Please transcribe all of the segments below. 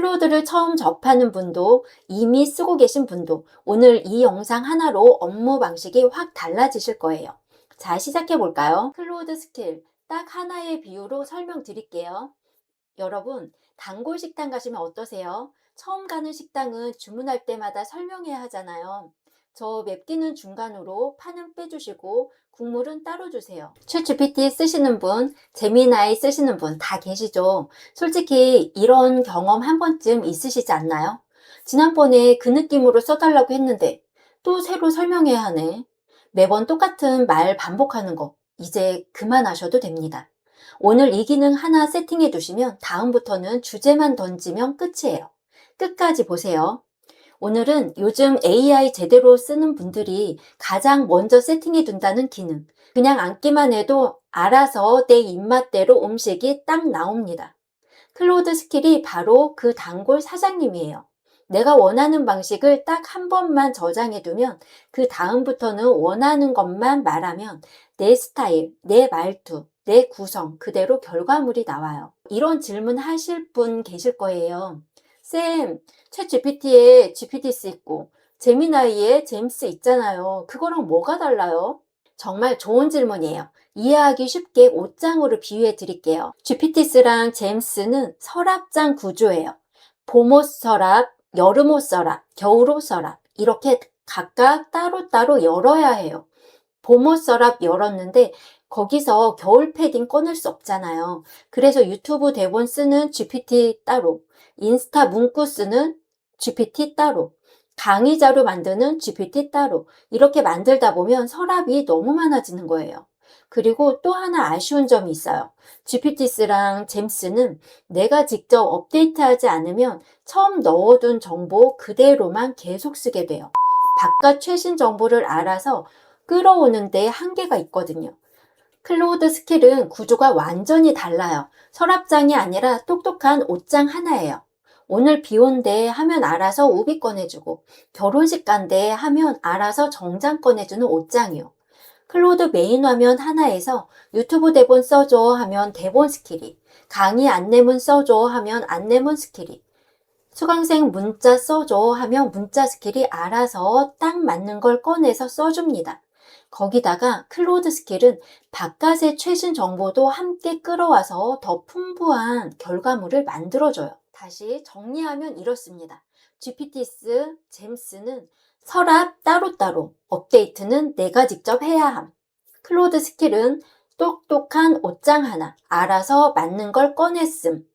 클로드를 처음 접하는 분도 이미 쓰고 계신 분도 오늘 이 영상 하나로 업무 방식이 확 달라지실 거예요. 자, 시작해 볼까요? 클로드 스킬 딱 하나의 비유로 설명드릴게요. 여러분, 단골 식당 가시면 어떠세요? 처음 가는 식당은 주문할 때마다 설명해야 하잖아요. 저 맵기는 중간으로, 파는 빼주시고 국물은 따로 주세요. 챗GPT 쓰시는 분, 제미나이 쓰시는 분 다 계시죠? 솔직히 이런 경험 한 번쯤 있으시지 않나요? 지난번에 그 느낌으로 써달라고 했는데 또 새로 설명해야 하네. 매번 똑같은 말 반복하는 거 이제 그만하셔도 됩니다. 오늘 이 기능 하나 세팅해 두시면 다음부터는 주제만 던지면 끝이에요. 끝까지 보세요. 오늘은 요즘 AI 제대로 쓰는 분들이 가장 먼저 세팅해 둔다는 기능. 그냥 앉기만 해도 알아서 내 입맛대로 음식이 딱 나옵니다. 클로드 스킬이 바로 그 단골 사장님이에요. 내가 원하는 방식을 딱 한 번만 저장해 두면 그 다음부터는 원하는 것만 말하면 내 스타일, 내 말투, 내 구성 그대로 결과물이 나와요. 이런 질문 하실 분 계실 거예요. 쌤, 챗 GPT에 GPT스 있고 제미나이에 제임스 있잖아요. 그거랑 뭐가 달라요? 정말 좋은 질문이에요. 이해하기 쉽게 옷장으로 비유해 드릴게요. GPT스랑 제임스는 서랍장 구조예요. 봄옷 서랍, 여름옷 서랍, 겨울옷 서랍 이렇게 각각 따로따로 열어야 해요. 봄옷 서랍 열었는데 거기서 겨울 패딩 꺼낼 수 없잖아요. 그래서 유튜브 대본 쓰는 GPT 따로, 인스타 문구 쓰는 GPT 따로, 강의 자료 만드는 GPT 따로 이렇게 만들다 보면 서랍이 너무 많아지는 거예요. 그리고 또 하나 아쉬운 점이 있어요. GPT스랑 잼스는 내가 직접 업데이트하지 않으면 처음 넣어둔 정보 그대로만 계속 쓰게 돼요. 바깥 최신 정보를 알아서 끌어오는데 한계가 있거든요. 클로우드 스킬은 구조가 완전히 달라요. 서랍장이 아니라 똑똑한 옷장 하나예요. 오늘 비 온대 하면 알아서 우비 꺼내주고 결혼식 간대 하면 알아서 정장 꺼내주는 옷장이요. 클로드 메인 화면 하나에서 유튜브 대본 써줘 하면 대본 스킬이, 강의 안내문 써줘 하면 안내문 스킬이, 수강생 문자 써줘 하면 문자 스킬이 알아서 딱 맞는 걸 꺼내서 써줍니다. 거기다가 클로드 스킬은 바깥의 최신 정보도 함께 끌어와서 더 풍부한 결과물을 만들어줘요. 다시 정리하면 이렇습니다. GPTs, 잼스는 서랍 따로따로, 업데이트는 내가 직접 해야 함. 클로드 스킬은 똑똑한 옷장 하나, 알아서 맞는 걸 꺼냈음.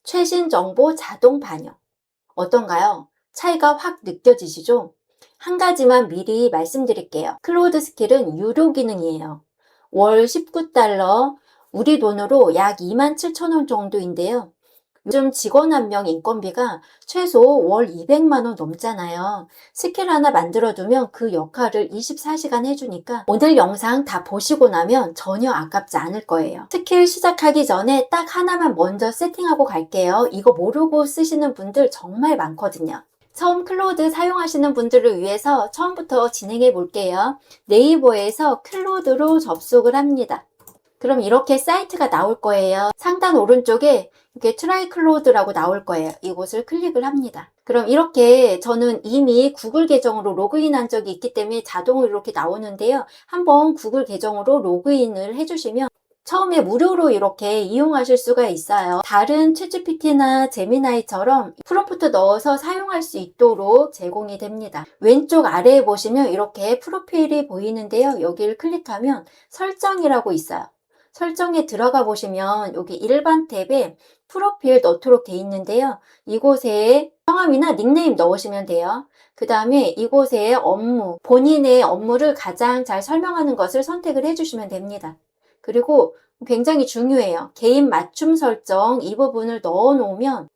최신 정보 자동 반영. 어떤가요? 차이가 확 느껴지시죠? 한 가지만 미리 말씀드릴게요. 클로드 스킬은 유료 기능이에요. 월 19달러, 우리 돈으로 약 27,000원 정도인데요. 요즘 직원 한 명 인건비가 최소 월 200만 원 넘잖아요. 스킬 하나 만들어두면 그 역할을 24시간 해주니까 오늘 영상 다 보시고 나면 전혀 아깝지 않을 거예요. 스킬 시작하기 전에 딱 하나만 먼저 세팅하고 갈게요. 이거 모르고 쓰시는 분들 정말 많거든요. 처음 클로드 사용하시는 분들을 위해서 처음부터 진행해 볼게요. 네이버에서 클로드로 접속을 합니다. 그럼 이렇게 사이트가 나올 거예요. 상단 오른쪽에 이렇게 트라이 클로드라고 나올 거예요. 이곳을 클릭을 합니다. 그럼 이렇게 저는 이미 구글 계정으로 로그인한 적이 있기 때문에 자동으로 이렇게 나오는데요. 한번 구글 계정으로 로그인을 해주시면 처음에 무료로 이렇게 이용하실 수가 있어요. 다른 챗GPT나 제미나이처럼 프롬프트 넣어서 사용할 수 있도록 제공이 됩니다. 왼쪽 아래에 보시면 이렇게 프로필이 보이는데요. 여기를 클릭하면 설정이라고 있어요. 설정에 들어가 보시면 여기 일반 탭에 프로필 넣도록 돼 있는데요. 이곳에 성함이나 닉네임 넣으시면 돼요. 그 다음에 이곳에 업무, 본인의 업무를 가장 잘 설명하는 것을 선택을 해주시면 됩니다. 그리고 굉장히 중요해요. 개인 맞춤 설정 이 부분을 넣어 놓으면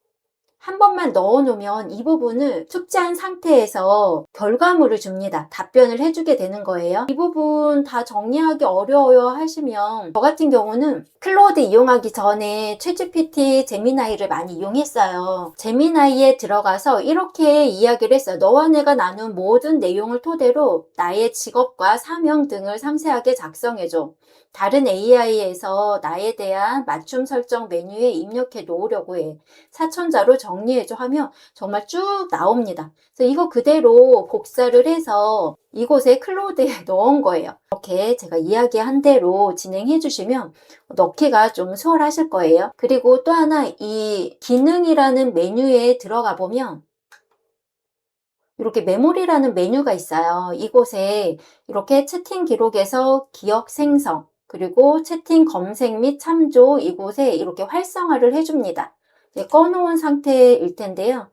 한 번만 넣어 놓으면 이 부분을 숙지한 상태에서 결과물을 줍니다. 답변을 해주게 되는 거예요. 이 부분 다 정리하기 어려워요 하시면 저 같은 경우는 클로드 이용하기 전에 챗GPT 제미나이를 많이 이용했어요. 제미나이에 들어가서 이렇게 이야기를 했어요. 너와 내가 나눈 모든 내용을 토대로 나의 직업과 사명 등을 상세하게 작성해줘. 다른 AI에서 나에 대한 맞춤 설정 메뉴에 입력해 놓으려고 해. 사천자로 정리해줘 하면 정말 쭉 나옵니다. 그래서 이거 그대로 복사를 해서 이곳에 클로드에 넣은 거예요. 이렇게 제가 이야기한 대로 진행해 주시면 넣기가 좀 수월하실 거예요. 그리고 또 하나 이 기능이라는 메뉴에 들어가 보면 이렇게 메모리라는 메뉴가 있어요. 이곳에 이렇게 채팅 기록에서 기억 생성, 그리고 채팅 검색 및 참조 이곳에 이렇게 활성화를 해줍니다. 꺼놓은 상태일 텐데요.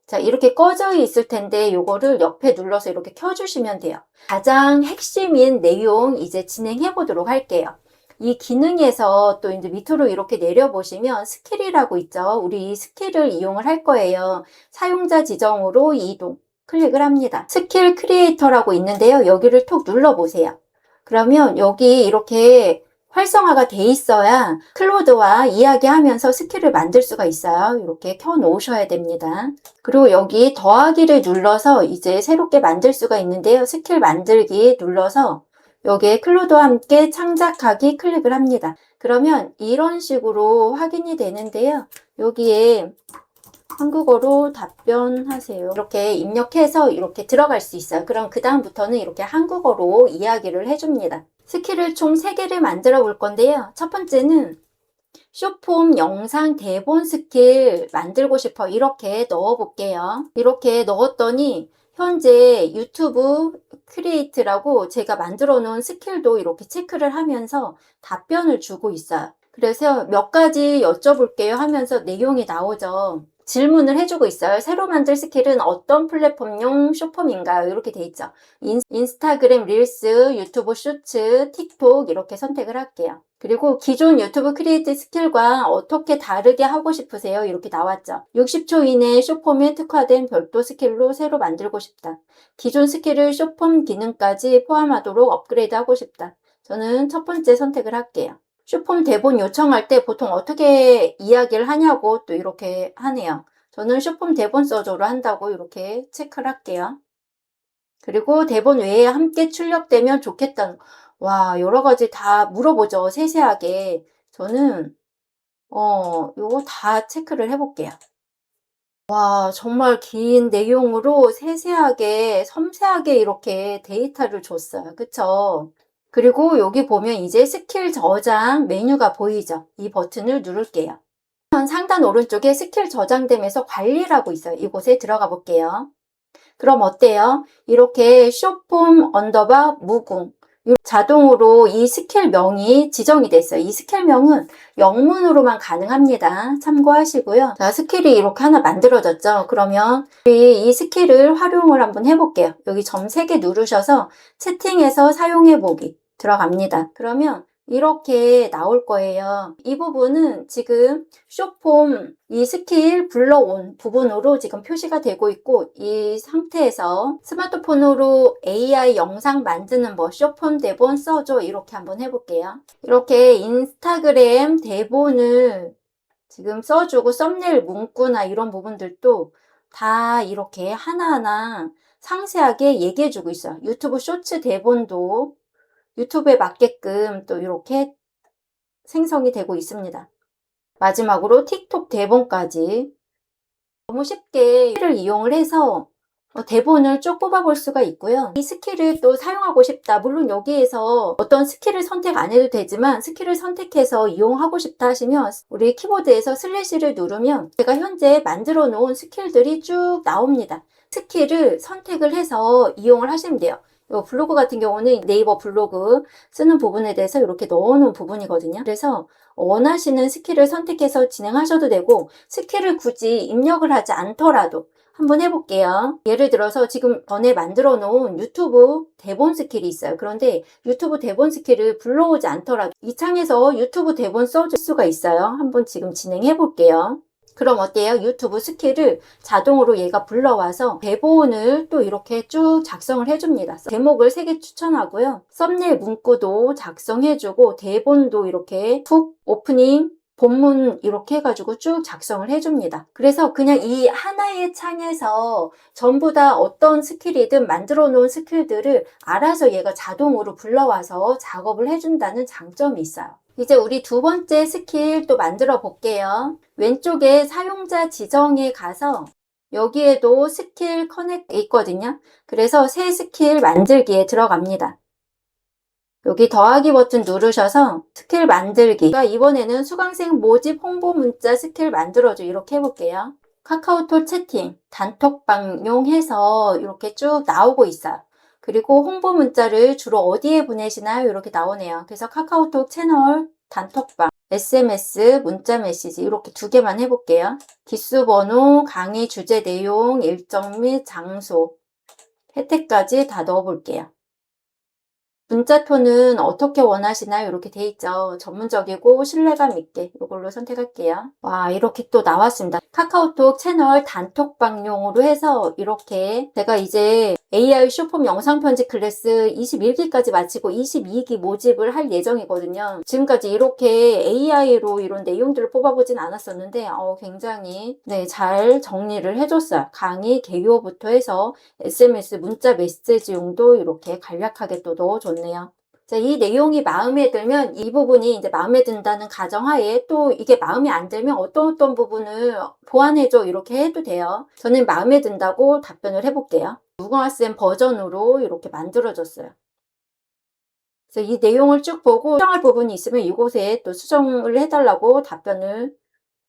자, 이렇게 꺼져 있을 텐데 요거를 옆에 눌러서 이렇게 켜주시면 돼요. 가장 핵심인 내용 이제 진행해 보도록 할게요. 이 기능에서 또 이제 밑으로 이렇게 내려보시면 스킬이라고 있죠. 우리 이 스킬을 이용을 할 거예요. 사용자 지정으로 이동. 클릭을 합니다. 스킬 크리에이터라고 있는데요. 여기를 톡 눌러보세요. 그러면 여기 이렇게 활성화가 돼 있어야 클로드와 이야기하면서 스킬을 만들 수가 있어요. 이렇게 켜 놓으셔야 됩니다. 그리고 여기 더하기를 눌러서 이제 새롭게 만들 수가 있는데요. 스킬 만들기 눌러서 여기에 클로드와 함께 창작하기 클릭을 합니다. 그러면 이런 식으로 확인이 되는데요. 여기에 한국어로 답변하세요. 이렇게 입력해서 이렇게 들어갈 수 있어요. 그럼 그 다음부터는 이렇게 한국어로 이야기를 해줍니다. 스킬을 총 3개를 만들어 볼 건데요. 첫 번째는 숏폼 영상 대본 스킬 만들고 싶어 이렇게 넣어 볼게요. 이렇게 넣었더니 현재 유튜브 크리에이트라고 제가 만들어 놓은 스킬도 이렇게 체크를 하면서 답변을 주고 있어요. 그래서 몇 가지 여쭤볼게요 하면서 내용이 나오죠. 질문을 해주고 있어요. 새로 만들 스킬은 어떤 플랫폼용 숏폼인가요? 이렇게 돼 있죠. 인스타그램 릴스, 유튜브 쇼츠, 틱톡 이렇게 선택을 할게요. 그리고 기존 유튜브 크리에이트 스킬과 어떻게 다르게 하고 싶으세요? 이렇게 나왔죠. 60초 이내 숏폼에 특화된 별도 스킬로 새로 만들고 싶다. 기존 스킬을 숏폼 기능까지 포함하도록 업그레이드 하고 싶다. 저는 첫 번째 선택을 할게요. 숏폼 대본 요청할 때 보통 어떻게 이야기를 하냐고 또 이렇게 하네요. 저는 숏폼 대본 써줘로 한다고 이렇게 체크를 할게요. 그리고 대본 외에 함께 출력되면 좋겠다는 와 여러 가지 다 물어보죠. 세세하게. 저는 요거 다 체크를 해볼게요. 와 정말 긴 내용으로 세세하게 섬세하게 이렇게 데이터를 줬어요. 그쵸? 그리고 여기 보면 이제 스킬 저장 메뉴가 보이죠? 이 버튼을 누를게요. 상단 오른쪽에 스킬 저장됨에서 관리라고 있어요. 이곳에 들어가 볼게요. 그럼 어때요? 이렇게 숏폼 언더바 무궁 자동으로 이 스킬명이 지정이 됐어요. 이 스킬명은 영문으로만 가능합니다. 참고하시고요. 자, 스킬이 이렇게 하나 만들어졌죠. 그러면 우리 이 스킬을 활용을 한번 해볼게요. 여기 점 3개 누르셔서 채팅에서 사용해보기 들어갑니다. 그러면 이렇게 나올 거예요. 이 부분은 지금 숏폼 이 스킬 불러온 부분으로 지금 표시가 되고 있고 이 상태에서 스마트폰으로 AI 영상 만드는 뭐 숏폼 대본 써줘 이렇게 한번 해볼게요. 이렇게 인스타그램 대본을 지금 써주고 썸네일 문구나 이런 부분들도 다 이렇게 하나하나 상세하게 얘기해주고 있어요. 유튜브 쇼츠 대본도 유튜브에 맞게끔 또 이렇게 생성이 되고 있습니다. 마지막으로 틱톡 대본까지 너무 쉽게 스킬을 이용을 해서 대본을 쭉 뽑아볼 수가 있고요. 이 스킬을 또 사용하고 싶다. 물론 여기에서 어떤 스킬을 선택 안 해도 되지만 스킬을 선택해서 이용하고 싶다 하시면 우리 키보드에서 슬래시를 누르면 제가 현재 만들어 놓은 스킬들이 쭉 나옵니다. 스킬을 선택을 해서 이용을 하시면 돼요. 이 블로그 같은 경우는 네이버 블로그 쓰는 부분에 대해서 이렇게 넣어놓은 부분이거든요. 그래서 원하시는 스킬을 선택해서 진행하셔도 되고 스킬을 굳이 입력을 하지 않더라도 한번 해볼게요. 예를 들어서 지금 전에 만들어 놓은 유튜브 대본 스킬이 있어요. 그런데 유튜브 대본 스킬을 불러오지 않더라도 이 창에서 유튜브 대본 써줄 수가 있어요. 한번 지금 진행해 볼게요. 그럼 어때요? 유튜브 스킬을 자동으로 얘가 불러와서 대본을 또 이렇게 쭉 작성을 해줍니다. 제목을 3개 추천하고요. 썸네일 문구도 작성해주고 대본도 이렇게 훅 오프닝 본문 이렇게 해가지고 쭉 작성을 해줍니다. 그래서 그냥 이 하나의 창에서 전부 다 어떤 스킬이든 만들어 놓은 스킬들을 알아서 얘가 자동으로 불러와서 작업을 해준다는 장점이 있어요. 이제 우리 두 번째 스킬 또 만들어 볼게요. 왼쪽에 사용자 지정에 가서 여기에도 스킬 커넥트 있거든요. 그래서 새 스킬 만들기에 들어갑니다. 여기 더하기 버튼 누르셔서 스킬 만들기. 그러니까 이번에는 수강생 모집 홍보 문자 스킬 만들어줘. 이렇게 해볼게요. 카카오톡 채팅, 단톡방용 해서 이렇게 쭉 나오고 있어요. 그리고 홍보 문자를 주로 어디에 보내시나요? 이렇게 나오네요. 그래서 카카오톡 채널, 단톡방, SMS, 문자 메시지 이렇게 두 개만 해볼게요. 기수 번호, 강의 주제 내용, 일정 및 장소, 혜택까지 다 넣어볼게요. 문자 톤은 어떻게 원하시나요? 이렇게 돼 있죠. 전문적이고 신뢰감 있게 이걸로 선택할게요. 와, 이렇게 또 나왔습니다. 카카오톡 채널 단톡방용으로 해서 이렇게 제가 이제 AI 쇼폼 영상 편집 클래스 21기까지 마치고 22기 모집을 할 예정이거든요. 지금까지 이렇게 AI로 이런 내용들을 뽑아보진 않았었는데 굉장히 잘 정리를 해줬어요. 강의 개요부터 해서 SMS 문자 메시지용도 이렇게 간략하게 또 넣어줬네요. 자, 이 내용이 마음에 들면 이 부분이 이제 마음에 든다는 가정하에 또 이게 마음에 안 들면 어떤 부분을 보완해줘 이렇게 해도 돼요. 저는 마음에 든다고 답변을 해볼게요. 무궁화쌤 버전으로 이렇게 만들어졌어요. 그래서 이 내용을 쭉 보고 수정할 부분이 있으면 이곳에 또 수정을 해달라고 답변을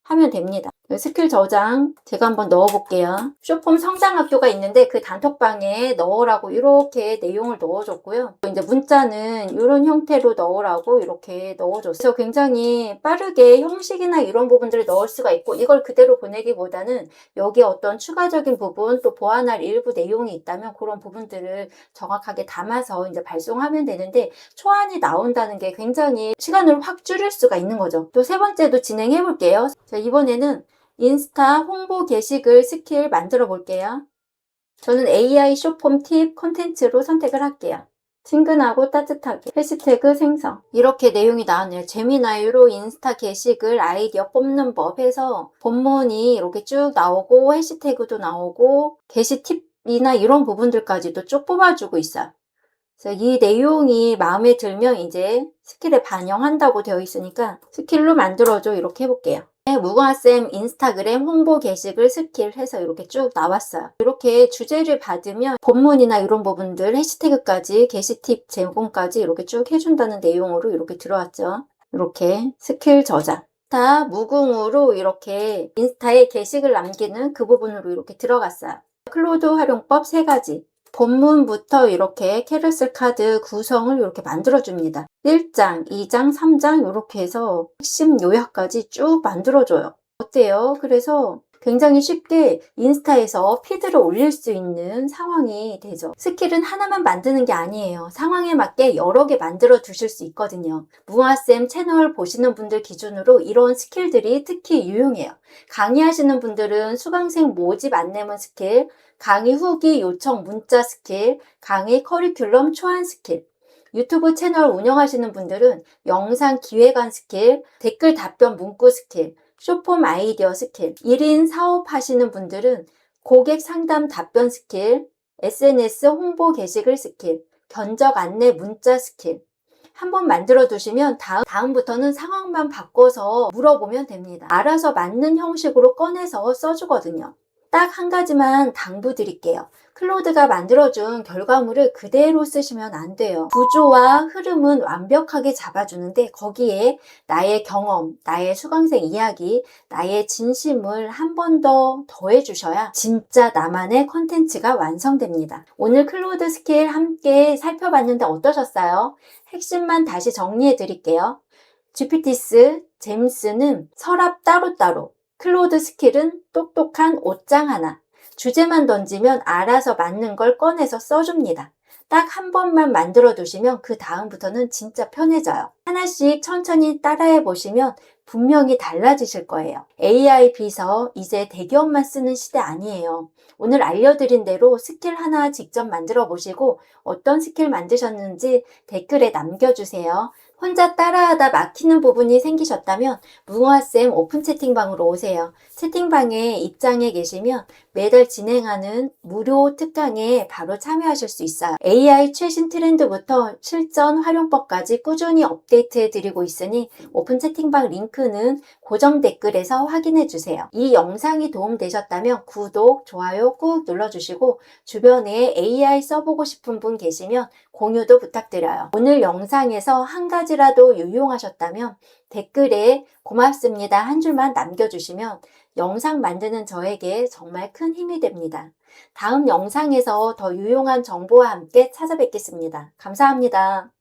하면 됩니다. 스킬 저장 제가 한번 넣어 볼게요. 쇼폼 성장학교가 있는데 그 단톡방에 넣으라고 이렇게 내용을 넣어줬고요. 이제 문자는 이런 형태로 넣으라고 이렇게 넣어줬어요. 그래서 굉장히 빠르게 형식이나 이런 부분들을 넣을 수가 있고 이걸 그대로 보내기보다는 여기에 어떤 추가적인 부분 또 보완할 일부 내용이 있다면 그런 부분들을 정확하게 담아서 이제 발송하면 되는데 초안이 나온다는 게 굉장히 시간을 확 줄일 수가 있는 거죠. 또 세 번째도 진행해 볼게요. 자, 이번에는 인스타 홍보 게시글 스킬 만들어 볼게요. 저는 AI 쇼폼 팁 콘텐츠로 선택을 할게요. 친근하고 따뜻하게 해시태그 생성 이렇게 내용이 나왔네요. 재미나유로 인스타 게시글 아이디어 뽑는 법 해서 본문이 이렇게 쭉 나오고 해시태그도 나오고 게시 팁이나 이런 부분들까지도 쭉 뽑아주고 있어요. 그래서 이 내용이 마음에 들면 이제 스킬에 반영한다고 되어 있으니까 스킬로 만들어줘 이렇게 해볼게요. 무궁화쌤 인스타그램 홍보 게시글 스킬 해서 이렇게 쭉 나왔어요. 이렇게 주제를 받으면 본문이나 이런 부분들 해시태그까지 게시팁 제공까지 이렇게 쭉 해준다는 내용으로 이렇게 들어왔죠. 이렇게 스킬 저장. 인스타 무궁으로 이렇게 인스타에 게시글 남기는 그 부분으로 이렇게 들어갔어요. 클로드 활용법 3가지. 본문부터 이렇게 캐러셀 카드 구성을 이렇게 만들어줍니다. 1장, 2장, 3장 이렇게 해서 핵심 요약까지 쭉 만들어줘요. 어때요? 그래서 굉장히 쉽게 인스타에서 피드를 올릴 수 있는 상황이 되죠. 스킬은 하나만 만드는 게 아니에요. 상황에 맞게 여러 개 만들어 두실 수 있거든요. 무궁화쌤 채널 보시는 분들 기준으로 이런 스킬들이 특히 유용해요. 강의하시는 분들은 수강생 모집 안내문 스킬, 강의 후기 요청 문자 스킬, 강의 커리큘럼 초안 스킬, 유튜브 채널 운영하시는 분들은 영상 기획안 스킬, 댓글 답변 문구 스킬, 쇼폼 아이디어 스킬, 1인 사업하시는 분들은 고객 상담 답변 스킬, SNS 홍보 게시글 스킬, 견적 안내 문자 스킬. 한번 만들어 두시면 다음부터는 상황만 바꿔서 물어보면 됩니다. 알아서 맞는 형식으로 꺼내서 써주거든요. 딱 한 가지만 당부드릴게요. 클로드가 만들어준 결과물을 그대로 쓰시면 안 돼요. 구조와 흐름은 완벽하게 잡아주는데 거기에 나의 경험, 나의 수강생 이야기, 나의 진심을 한 번 더 더해주셔야 진짜 나만의 컨텐츠가 완성됩니다. 오늘 클로드 스킬 함께 살펴봤는데 어떠셨어요? 핵심만 다시 정리해 드릴게요. GPTs, 잼스는 서랍 따로따로, 클로드 스킬은 똑똑한 옷장 하나. 주제만 던지면 알아서 맞는 걸 꺼내서 써줍니다. 딱 한 번만 만들어 두시면 그 다음부터는 진짜 편해져요. 하나씩 천천히 따라해 보시면 분명히 달라지실 거예요. AI 비서 이제 대기업만 쓰는 시대 아니에요. 오늘 알려드린 대로 스킬 하나 직접 만들어 보시고 어떤 스킬 만드셨는지 댓글에 남겨주세요. 혼자 따라하다 막히는 부분이 생기셨다면 뭉아쌤 오픈 채팅방으로 오세요. 채팅방에 입장해 계시면 매달 진행하는 무료 특강에 바로 참여하실 수 있어요. AI 최신 트렌드부터 실전 활용법까지 꾸준히 업데이트해 드리고 있으니 오픈 채팅방 링크는 고정 댓글에서 확인해 주세요. 이 영상이 도움되셨다면 구독, 좋아요 꾹 눌러주시고 주변에 AI 써보고 싶은 분 계시면 공유도 부탁드려요. 오늘 영상에서 한 가지라도 유용하셨다면 댓글에 고맙습니다 한 줄만 남겨주시면 영상 만드는 저에게 정말 큰 힘이 됩니다. 다음 영상에서 더 유용한 정보와 함께 찾아뵙겠습니다. 감사합니다.